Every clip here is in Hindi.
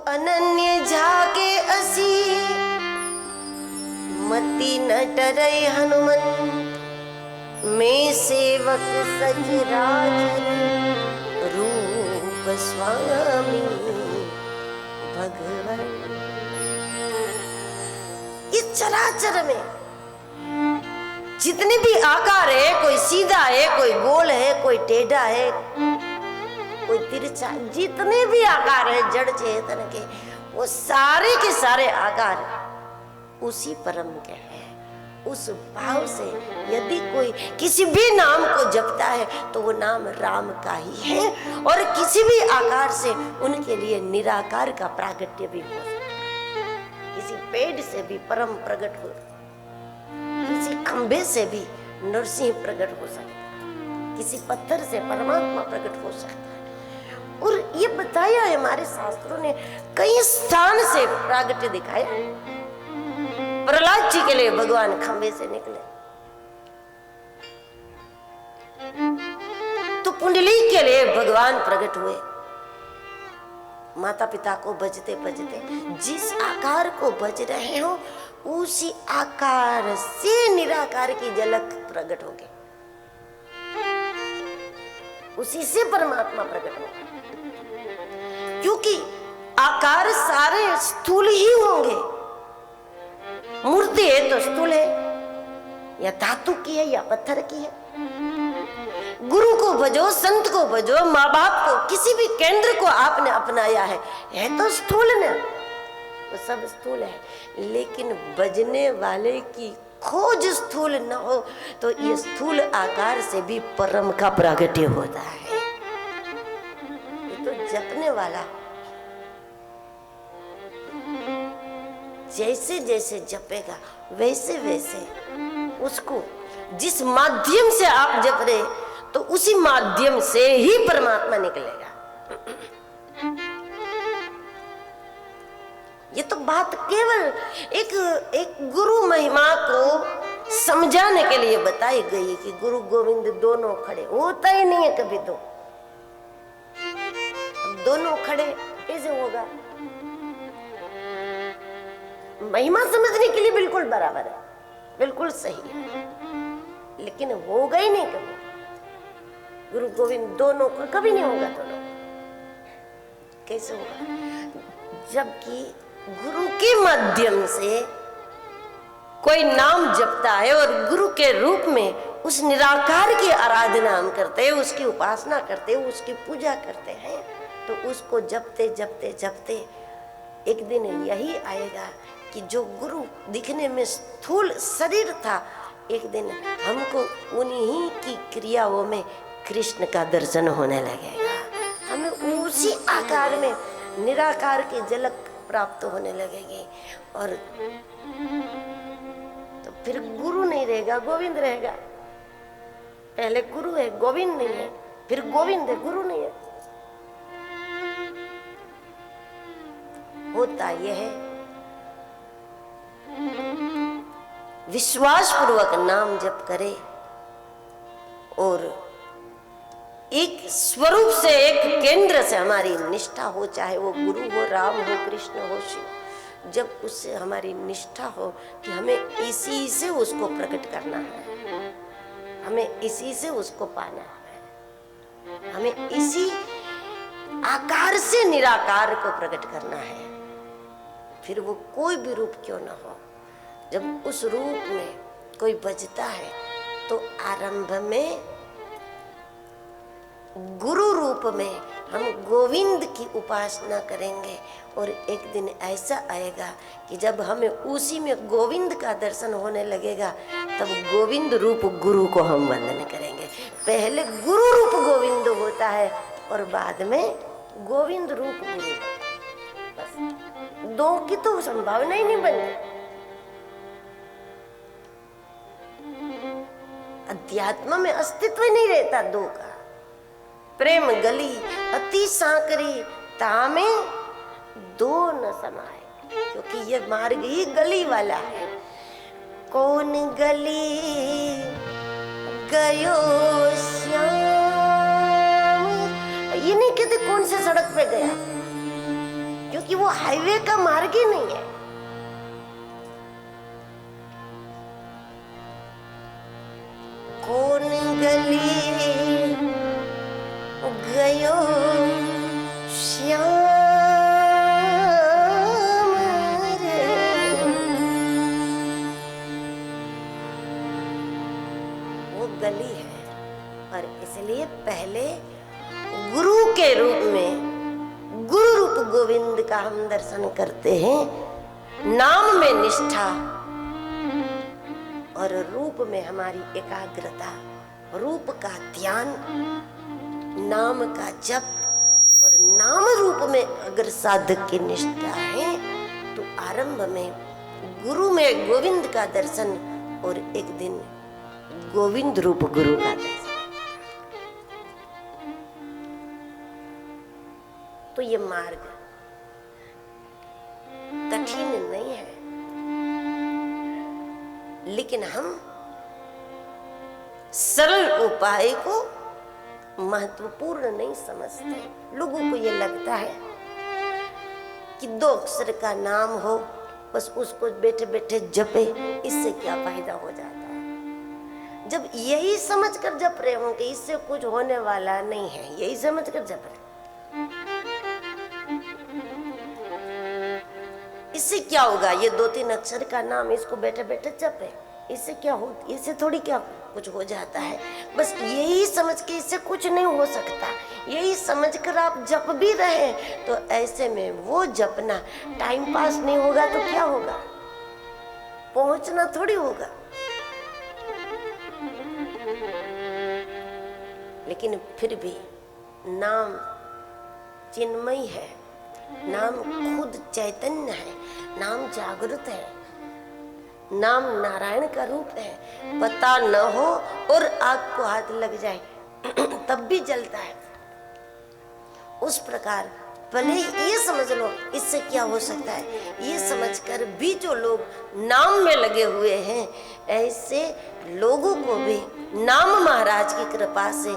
अनन्य झाके असी मति न डरै हनुमंत मैं सेवक सचराचर रूप स्वामी भगवान। इस चराचर में जितने भी आकार है, कोई सीधा है, कोई गोल है, कोई टेढ़ा है, कोई तिरछा, जितने भी आकार है जड़ चेतन के, वो सारे के सारे आकार उसी परम के हैं। उस भाव से यदि कोई किसी भी नाम को जपता है तो वो नाम राम का ही है, और किसी भी आकार से उनके लिए निराकार का प्रागट्य भी हो सकता है। किसी पेड़ से भी परम प्रकट हो, किसी खंभे से भी नरसिंह प्रकट हो सकता है, किसी पत्थर से परमात्मा प्रकट हो सकता है। और ये बताया है हमारे शास्त्रों ने, कई स्थान से प्रागट्य दिखाया। प्रहलाद जी के लिए भगवान खंभे से निकले, तो पुंडली के लिए भगवान प्रकट हुए। माता पिता को भजते भजते जिस आकार को भज रहे हो उसी आकार से निराकार की झलक प्रकट होगी, उसी से परमात्मा प्रकट होगा। क्योंकि आकार सारे स्थूल ही होंगे। मूर्ति है तो स्थूल है, या धातु की है या पत्थर की है। गुरु को भजो, संत को भजो, माँ बाप को, किसी भी केंद्र को आपने अपनाया है तो स्थूल न, वो सब स्थूल है। लेकिन बजने वाले की खोज स्थूल न हो तो ये स्थूल आकार से भी परम का प्रागट्य होता है। ये तो जपने वाला जैसे जैसे जपेगा वैसे वैसे उसको, जिस माध्यम से आप जप रहे तो उसी माध्यम से ही परमात्मा निकलेगा। ये तो बात केवल एक गुरु महिमा को समझाने के लिए बताई गई कि गुरु गोविंद दोनों खड़े, होता ही नहीं है कभी दो। दोनों खड़े कैसे होगा? महिमा समझने के लिए बिल्कुल बराबर है, बिल्कुल सही है, लेकिन होगा ही नहीं कभी। गुरु गोविंद दोनों को कभी नहीं होगा। दोनों कैसे होगा? जबकि गुरु के माध्यम से कोई नाम जपता है और गुरु के रूप में उस निराकार की आराधना हम करते हैं, उसकी उपासना करते हैं, उसकी पूजा करते हैं, तो उसको जपते जपते जपते एक दिन यही आएगा कि जो गुरु दिखने में स्थूल शरीर था, एक दिन हमको उन्हीं की क्रियाओं में कृष्ण का दर्शन होने लगेगा। हमें उसी आकार में निराकार की झलक प्राप्त होने लगेगी। और तो फिर गुरु नहीं रहेगा, गोविंद रहेगा। पहले गुरु है, गोविंद नहीं है, फिर गोविंद है, गुरु नहीं है। होता यह है विश्वास पूर्वक नाम जप करे और एक स्वरूप से, एक केंद्र से हमारी निष्ठा हो, चाहे वो गुरु हो, राम हो, कृष्ण हो, शिव। जब उससे हमारी निष्ठा हो कि हमें इसी से उसको प्रकट करना है, हमें इसी से उसको पाना है, हमें इसी आकार से निराकार को प्रकट करना है, फिर वो कोई भी रूप क्यों ना हो। जब उस रूप में कोई बजता है तो आरंभ में गुरु रूप में हम गोविंद की उपासना करेंगे, और एक दिन ऐसा आएगा कि जब हमें उसी में गोविंद का दर्शन होने लगेगा तब गोविंद रूप गुरु को हम वंदन करेंगे। पहले गुरु रूप गोविंद होता है और बाद में गोविंद रूप गुरु। बस दो की तो संभावना ही नहीं बनती। अध्यात्म में अस्तित्व नहीं रहता दो का। प्रेम गली अति सांकरी तामे दो न समाए, क्योंकि ये मार्ग ही गली वाला है। कौन गली गयो श्याम, ये नहीं कहते कौन से सड़क पे गया, क्योंकि क्योंकि वो हाईवे का मार्ग ही नहीं है। कौन गली गयो श्याम रे, वो गली है। और इसलिए पहले गुरु के रूप में, गुरु रूप गोविंद का हम दर्शन करते हैं। नाम में निष्ठा और रूप में हमारी एकाग्रता, रूप का ध्यान, नाम का जप, और नाम रूप में अगर साधक की निष्ठा है तो आरंभ में गुरु में गोविंद का दर्शन और एक दिन गोविंद रूप गुरु का दर्शन। तो ये मार्ग कठिन नहीं है, लेकिन हम सरल उपाय को महत्वपूर्ण नहीं समझते। लोगों को ये लगता है कि 2 अक्षर का नाम हो, बस उसको बैठे बैठे जपे, इससे क्या फायदा हो जाता है। जब यही समझकर जप रहे होंगे इससे कुछ होने वाला नहीं है, यही समझकर जप रहे, इससे क्या होगा? ये 2-3 अक्षर का नाम, इसको बैठे बैठे जपे, इससे क्या हो, इससे थोड़ी क्या कुछ हो जाता है। बस यही समझ के इससे कुछ नहीं हो सकता, यही समझकर आप जप भी रहे, तो ऐसे में वो जपना टाइम पास नहीं होगा तो क्या होगा? पहुंचना थोड़ी होगा। लेकिन फिर भी नाम चिन्मय है, नाम खुद चैतन्य है, नाम जागृत है, नाम नारायण का रूप है। पता न हो और आग को हाथ लग जाए तब भी जलता है। उस प्रकार भले ये समझ लो इससे क्या हो सकता है, ये समझकर भी जो लोग नाम में लगे हुए हैं, ऐसे लोगों को भी नाम महाराज की कृपा से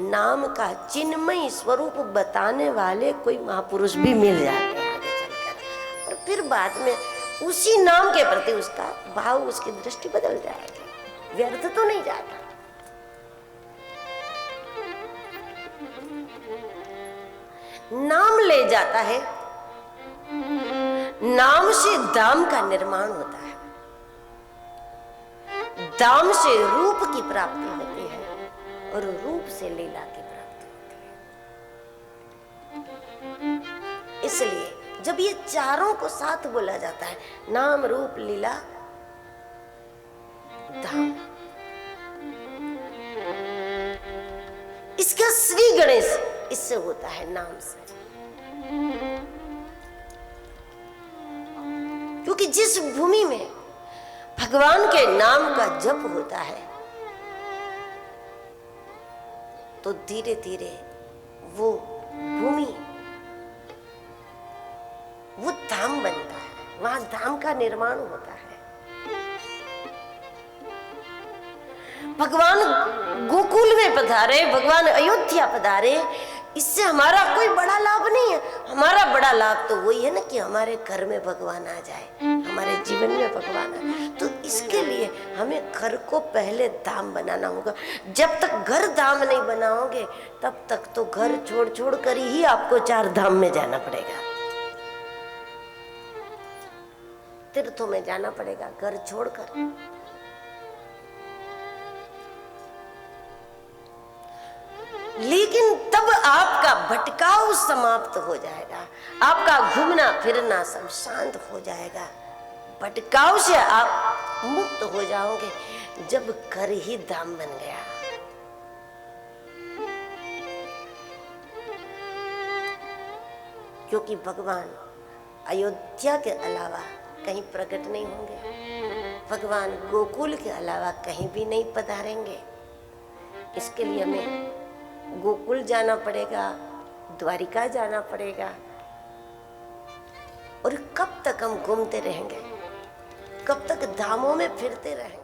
नाम का चिन्मय स्वरूप बताने वाले कोई महापुरुष भी मिल जाते हैं आगे चलकर। और फिर बाद में उसी नाम के प्रति उसका भाव, उसकी दृष्टि बदल जाएगी, व्यर्थ तो नहीं जाता। नाम ले जाता है, नाम से दाम का निर्माण होता है, दाम से रूप की प्राप्ति होती है और रूप से लीला की प्राप्ति होती है। इसलिए जब ये चारों को साथ बोला जाता है, नाम रूप लीला धाम, इसका श्री गणेश इससे होता है, नाम से। क्योंकि जिस भूमि में भगवान के नाम का जप होता है तो धीरे धीरे वो भूमि, वो धाम बनता है, वहां धाम का निर्माण होता है। भगवान गोकुल में पधारे, भगवान अयोध्या पधारे, इससे हमारा कोई बड़ा लाभ नहीं है। हमारा बड़ा लाभ तो वही है ना कि हमारे घर में भगवान आ जाए, हमारे जीवन में भगवान आए। तो इसके लिए हमें घर को पहले धाम बनाना होगा। जब तक घर धाम नहीं बनाओगे तब तक तो घर छोड़ छोड़ कर ही आपको 4 धाम में जाना पड़ेगा, तीर्थों में जाना पड़ेगा घर छोड़कर। लेकिन तब आपका भटकाव समाप्त हो जाएगा, आपका घूमना फिरना सब शांत हो जाएगा, भटकाव से आप मुक्त हो जाओगे जब घर ही धाम बन गया। क्योंकि भगवान अयोध्या के अलावा कहीं प्रकट नहीं होंगे, भगवान गोकुल के अलावा कहीं भी नहीं पधारेंगे। इसके लिए हमें गोकुल जाना पड़ेगा, द्वारिका जाना पड़ेगा। और कब तक हम घूमते रहेंगे, कब तक धामों में फिरते रहेंगे?